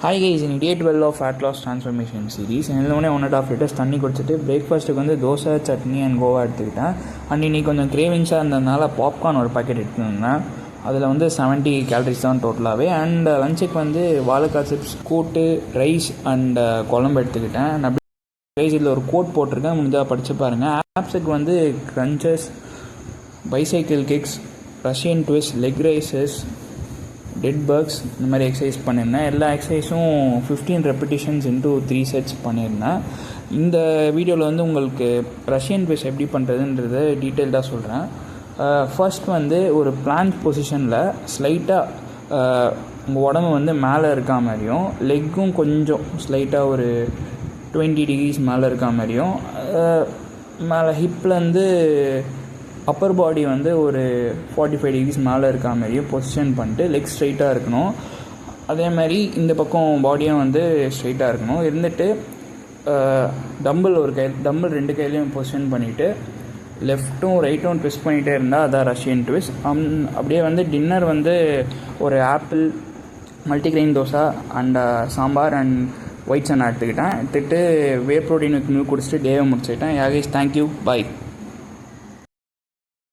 Hi guys, in day 12 of fat loss transformation series எழுந்தோடனே 1.5 litres தண்ணி குடிச்சிட்டு பிரேக்ஃபாஸ்ட்டுக்கு வந்து தோசை, சட்னி அண்ட் கோவா எடுத்துக்கிட்டேன். அண்ட் இன்றைக்கி கொஞ்சம் கிரேவிங்ஸாக இருந்ததுனால பாப்கார்ன் ஒரு பாக்கெட் எடுத்துருந்தேன். அதில் வந்து 70 கேலரிஸ் தான் டோட்டலாகவே. அண்ட் லஞ்சுக்கு வந்து வாழைக்காய் சிப்ஸ், கூட்டு, ரைஸ் அண்ட் குழம்பு எடுத்துக்கிட்டேன். நான் ரைஸ் இதில் ஒரு கோட் போட்டிருக்கேன், முடிஞ்சால் படித்து பாருங்கள். ஆப்ஸுக்கு வந்து crunches, bicycle kicks, Russian twist, leg raises, dead bugs, இந்த மாதிரி எக்ஸசைஸ் பண்ணியிருந்தேன். எல்லா எக்ஸசைஸும் 15 ரெப்பிட்டிஷன்ஸ் இன்ட்டு 3 செட்ஸ் பண்ணியிருந்தேன். இந்த வீடியோவில் வந்து உங்களுக்கு ரஷ்யன் ட்விஸ்ட் எப்படி பண்ணுறதுன்றதை டீட்டெயில்டாக சொல்கிறேன். ஃபர்ஸ்ட் வந்து ஒரு பிளாங்க் பொசிஷனில் ஸ்லைட்டாக உங்கள் உடம்பு வந்து மேலே இருக்கா மாதிரியும், லெக்கும் கொஞ்சம் ஸ்லைட்டாக ஒரு 20 டிகிரிஸ் மேலே இருக்கா மாதிரியும், மேலே ஹிப்லேருந்து அப்பர் பாடி வந்து ஒரு 45 டிகிரிஸ் மேலே இருக்கா மாதிரியும் பொசிஷன் பண்ணிட்டு லெக் ஸ்ட்ரைட்டாக இருக்கணும். அதே மாதிரி இந்த பக்கம் பாடியும் வந்து ஸ்ட்ரைட்டாக இருக்கணும். இருந்துட்டு டம்பிள் டம்பிள் 2 கையிலையும் பொசிஷன் பண்ணிவிட்டு லெஃப்ட்டும் ரைட்டும் ட்விஸ்ட் பண்ணிகிட்டே இருந்தால் அதான் ரஷ்யன் ட்விஸ்ட். அப்படியே வந்து டின்னர் வந்து ஒரு apple, multigrain dosa and sambar and white chana எடுத்துக்கிட்டேன். எடுத்துகிட்டு வே ப்ரோட்டீன் வித் மில்க் குடிச்சிட்டு டேவை முடிச்சுக்கிட்டேன். யாகேஷ், தேங்க்யூ, பாய்.